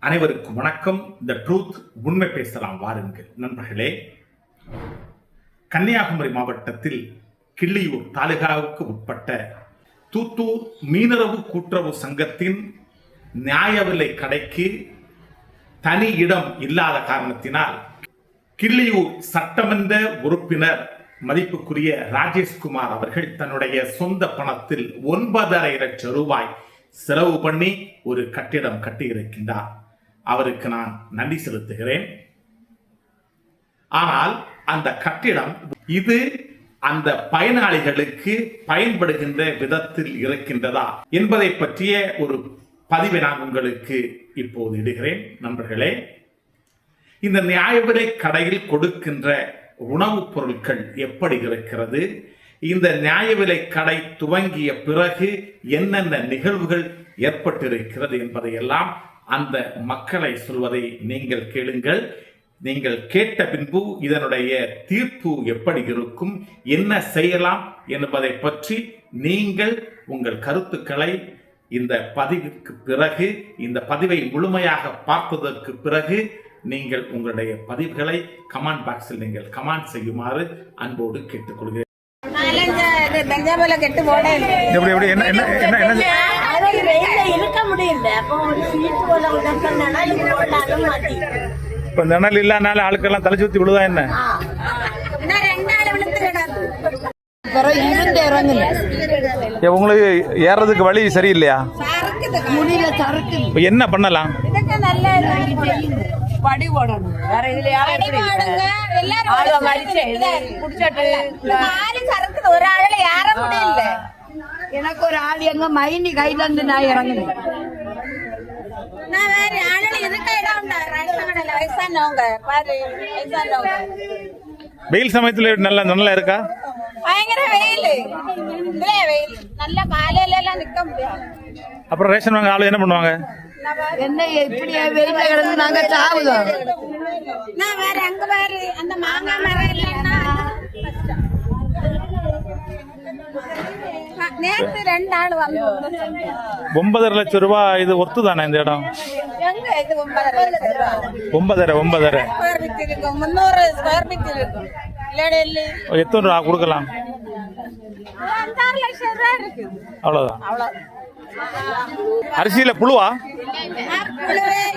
அனைவருக்கும் வணக்கம். The truth, உண்மை பேசலாம் வாருங்கள். நண்பர்களே, கன்னியாகுமரி மாவட்டத்தில் கிள்ளியூர் தாலுகாவுக்கு உட்பட்ட தூத்தூர் மீனரவு கூட்டுறவு சங்கத்தின் நியாய விலை கடைக்கு தனி இடம் இல்லாத காரணத்தினால் கிள்ளியூர் சட்டமன்ற உறுப்பினர் மதிப்புக்குரிய ராஜேஷ்குமார் அவர்கள் தன்னுடைய சொந்த பணத்தில் 9.5 லட்சம் ரூபாய் செலவு பண்ணி ஒரு கட்டிடம் கட்டியிருக்கின்றார். அவருக்கு நான் நன்றி செலுத்துகிறேன். ஆனால் அந்த கட்டிடம் இது அந்த பயனாளிகளுக்கு பயன்படுகின்ற விதத்தில் இருக்கின்றதா என்பதை பற்றிய ஒரு பதிவை நான் உங்களுக்கு இப்போது இடுகிறேன். நண்பர்களே, இந்த நியாய விலை கடையில் கொடுக்கின்ற உணவுப் பொருட்கள் எப்படி இருக்கிறது, இந்த நியாய விலை கடை துவங்கிய பிறகு என்னென்ன நிகழ்வுகள் ஏற்பட்டிருக்கிறது என்பதையெல்லாம் அந்த மக்களை சொல்வதை நீங்கள் கேளுங்கள். நீங்கள் கேட்ட பின்பு இதனுடைய தீர்ப்பு எப்படி இருக்கும், என்ன செய்யலாம் என்பதை பற்றி நீங்கள் உங்கள் கருத்துக்களை இந்த பதிவுக்கு பிறகு, இந்த பதிவை முழுமையாக பார்த்ததற்கு பிறகு நீங்கள் உங்களுடைய பதிவுகளை கமெண்ட் பாக்ஸில் நீங்கள் கமெண்ட் செய்யுமாறு அன்போடு கேட்டுக்கொள்கிறேன். இப்ப நிழல் இல்லாதனால ஆளுக்கெல்லாம் தலை சுத்தி விழுதா என்ன? உங்களுக்கு ஏறதுக்கு வழி சரியில்லையா? என்ன பண்ணலாம்? படி ஓடணும். வேற இதுல ஒரு ஆளுல ஏற முடியல. எனக்கு ஒரு ஆள் எங்க மைனி கையில இருந்து நான் இறங்குனேன். வெயில் சமயத்துல நல்லா இருக்கா? பயங்கர வெயில், நல்ல காலையில எல்லாம் நிக்க முடியாது. அப்புறம் ரேஷன் வாங்க ஆளு என்ன பண்ணுவாங்க? என்ன இப்படி வெயில கிடந்து நாங்க சாவுதோம். நான் வேற அங்க வேற அந்த மாங்காய் மரம் இல்லைன்னா நேற்று 2 ஆள் வந்து 9.5 லட்சம் ரூபாய். இது ஒத்து தானே இந்த இடம்? எங்க இது 9.5 லட்சம் ரூபாய்? 9.5 ஸ்கொயர் ஃபீட் இருக்கும், 300 ஸ்கொயர் ஃபீட் இருக்கும். எத்தனை ரூபா கொடுக்கலாம்? 5-6 லட்சம் ரூபாய் இருக்கு. அவ்வளவுதான். அரிசியில புழுவா?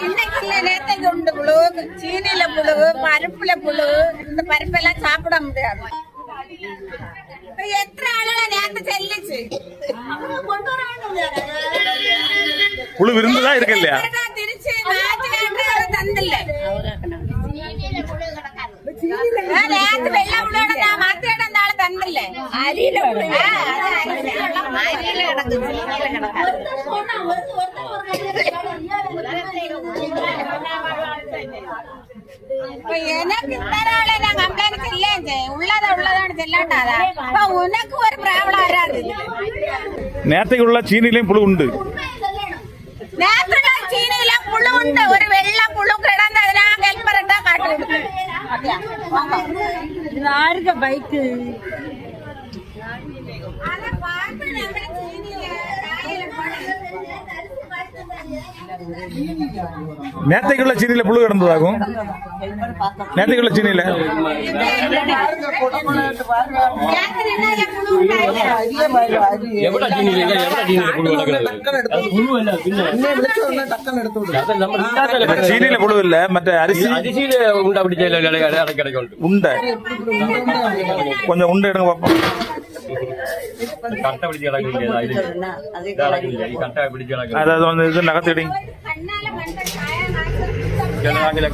இன்னைக்கு இல்ல, நேற்றைக்கு உண்டு புழு. சீனியில புழு, பருப்புல புழு. இந்த பருப்பெல்லாம் சாப்பிட முடியாது. எத்தனை ஆளுல நேற்று செல்லிச்சு புழு விருந்துதான் இருக்கு இல்லையா? திருச்சி தந்தில்ல நேற்று வெள்ளம் புழுவோட நான் மத்த இடம் தாள் தந்தில்ல. அரியில எனக்கு இத்தனால நான் கம்ப்ளைண்ட் இல்ல, உள்ளதான் செல்லாட்டாதா? உனக்கு ஒரு ப்ராப்ளம் வராது. நேற்றைக்கு உள்ள சீனிலையும் புழு உண்டு. நேற்று சீனியில புழு உண்டு. ஒரு வெள்ள புழு கிடந்ததுனா ஹெல்ப்பர்ட்டா காட்டு கொடுத்து யாருக்க பைக்கு நேற்றைக்குள்ள சீனியில புழு கிடந்ததாகும். நேற்றைக்குள்ள சீனியில சீனியில புழு இல்ல, மற்ற அரிசி உண்டை கொஞ்சம் உண்டை எடுங்க பாப்போம். அதாவது வந்து இது நகர்த்திடுங்க.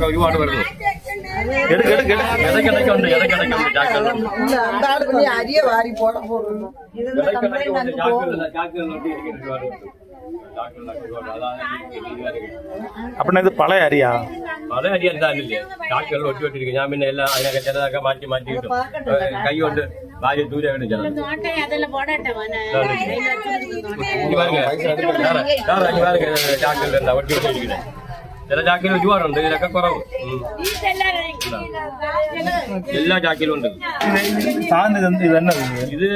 ഒരുപാട് വരുന്നു. അരിയ വാരി പോടാ പോകുന്നു. அப்படின்னா இது பழைய அரியா? പഴയ അരി എന്താണില്ലേ, ചാക്കുകളിൽ ഒട്ടിവെട്ടിരിക്കും. ഞാൻ പിന്നെ എല്ലാം അതിനൊക്കെ ചിലതൊക്കെ മാറ്റി കിട്ടും. കൈ കൊണ്ട് ഭാര്യ ദൂരെ വേണം ചിലത്. ചാക്കുകളിൽ എന്താ ഒട്ടിവെട്ടിരിക്കുന്നത്? ചില ചാക്കിൽ ഒരുപാടുണ്ട്, ഇതിലൊക്കെ കുറവ്. എല്ലാ ചാക്കിലും ഉണ്ട്. ഇത്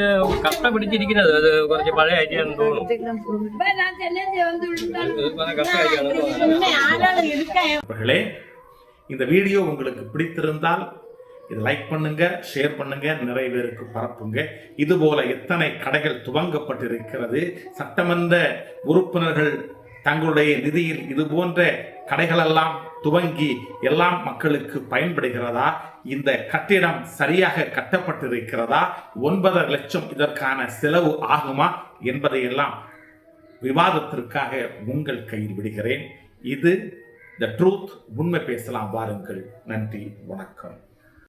കട്ട പിടിച്ചിരിക്കുന്നത് അത് കുറച്ച് പഴയ അരിയാണെന്ന് തോന്നുന്നു. കട്ട അരിയാണ്. நண்பர்களே, இந்த வீடியோ உங்களுக்கு பிடித்திருந்தால் இது லைக் பண்ணுங்க, ஷேர் பண்ணுங்க, நிறைய பேருக்கு பரப்புங்க. இதுபோல எத்தனை கடைகள் துவங்கப்பட்டிருக்கிறது. சட்டமன்ற உறுப்பினர்கள் தங்களுடைய நிதியில் இது போன்ற கடைகளெல்லாம் துவங்கி எல்லாம் மக்களுக்கு பயன்படுகிறதா? இந்த கட்டிடம் சரியாக கட்டப்பட்டிருக்கிறதா? 9.5 லட்சம் இதற்கான செலவு ஆகுமா என்பதையெல்லாம் விவாதத்திற்காக உங்கள் கையில் விடுகிறேன். இது த ட்ரூத், உண்மை பேசலாம் வாருங்கள். நன்றி, வணக்கம்.